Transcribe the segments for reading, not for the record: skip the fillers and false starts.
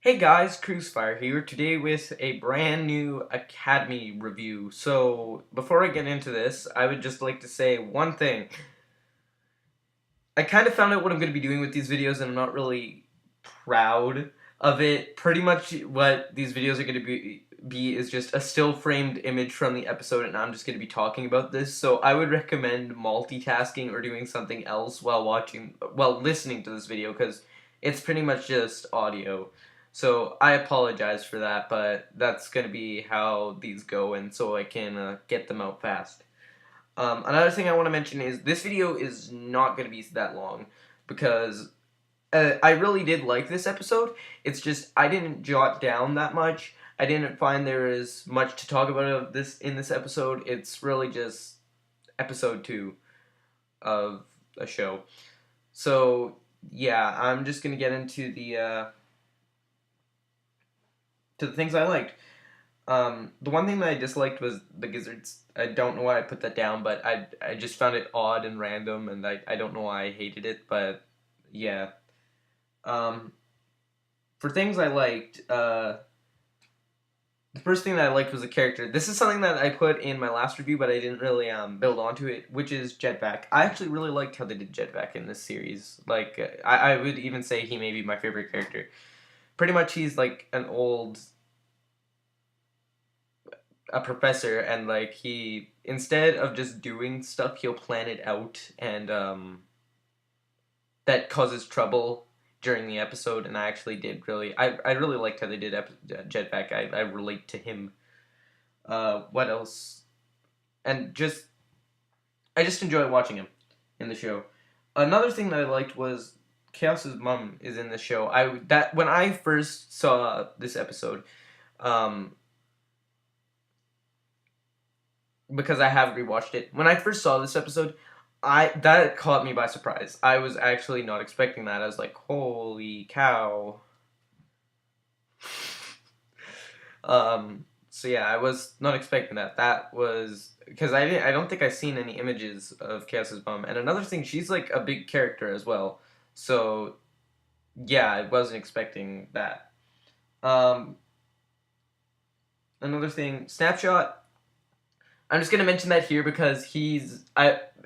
Hey guys, Cruisefire here, today with a brand new Academy review. So, before I get into this, I would just like to say one thing. I kind of found out what I'm going to be doing with these videos and I'm not really proud of it. Pretty much what these videos are going to be is just a still framed image from the episode and I'm just going to be talking about this. So, I would recommend multitasking or doing something else while listening to this video because it's pretty much just audio. So I apologize for that, but that's going to be how these go, and so I can get them out fast. Another thing I want to mention is this video is not going to be that long because I really did like this episode. It's just I didn't jot down that much. I didn't find there is much to talk about of this in this episode. It's really just episode 2 of a show. So yeah, I'm just gonna get into the things I liked. The one thing that I disliked was the gizzards. I don't know why I put that down, but I just found it odd and random, and I don't know why I hated it, but yeah. Um, for things I liked, the first thing that I liked was the character. This is something that I put in my last review, but I didn't really build onto it, which is Jetpack. I actually really liked how they did Jetpack in this series. Like, I would even say he may be my favorite character. Pretty much, he's like an old a professor, and like he, instead of just doing stuff, he'll plan it out, and that causes trouble during the episode. And I actually did really I really liked how they did Jetpack. I relate to him. What else? And just I just enjoy watching him in the show. Another thing that I liked was Chaos's mom is in the show. I that when I first saw this episode, um, because I have rewatched it. When I first saw this episode, I that caught me by surprise. I was actually not expecting that. I was like, "Holy cow!" So yeah, I was not expecting that. That was because I don't think I've seen any images of Chaos's mom. And another thing, she's like a big character as well. So yeah, I wasn't expecting that. Um, Another thing, Snapshot. I'm just gonna mention that here because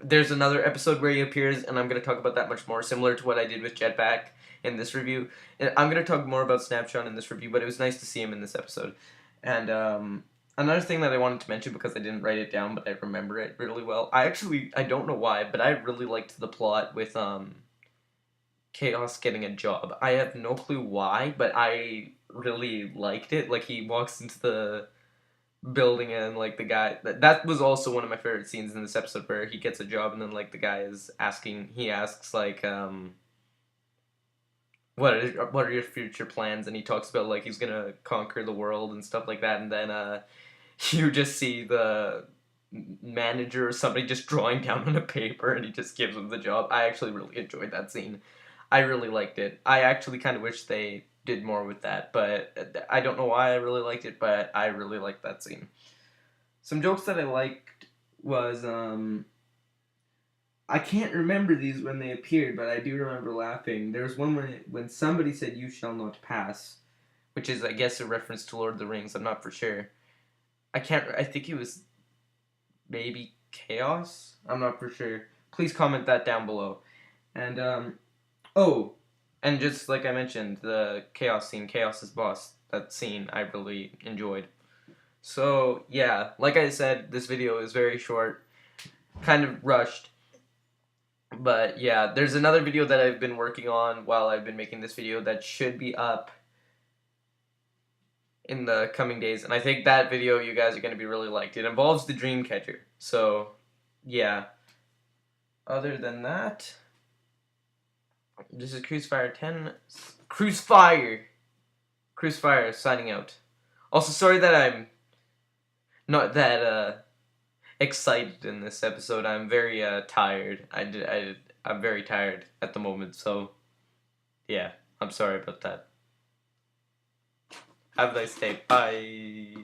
there's another episode where he appears, and I'm gonna talk about that much more, similar to what I did with Jetpack in this review. And I'm gonna talk more about Snapshot in this review, but it was nice to see him in this episode. And another thing that I wanted to mention because I didn't write it down, but I remember it really well. I don't know why, but I really liked the plot with Chaos getting a job. I have no clue why, but I really liked it. Like he walks into the building and like the guy that was also one of my favorite scenes in this episode where he gets a job and then like the guy is asking he asks like what are your future plans, and he talks about like he's gonna conquer the world and stuff like that, and then you just see the manager or somebody just drawing down on a paper and he just gives him the job. I actually really enjoyed that scene. I really liked it. I actually kind of wish they did more with that, but I don't know why I really liked it, but I really liked that scene. Some jokes that I liked was I can't remember these when they appeared, but I do remember laughing. There was one when somebody said "You shall not pass," which is I guess a reference to Lord of the Rings. I'm not for sure. I can't. I think it was maybe Chaos. I'm not for sure. Please comment that down below. And oh, and just like I mentioned, the Chaos scene, Chaos's boss. That scene I really enjoyed. So yeah, like I said, this video is very short, kind of rushed. But yeah, there's another video that I've been working on while I've been making this video that should be up in the coming days, and I think that video you guys are going to be really liked. It involves the dream catcher. So yeah, other than that, this is Cruisefire 10. Cruisefire signing out. Also, sorry that I'm not that excited in this episode. I'm very tired. I'm very tired at the moment, so yeah, I'm sorry about that. Have a nice day. Bye.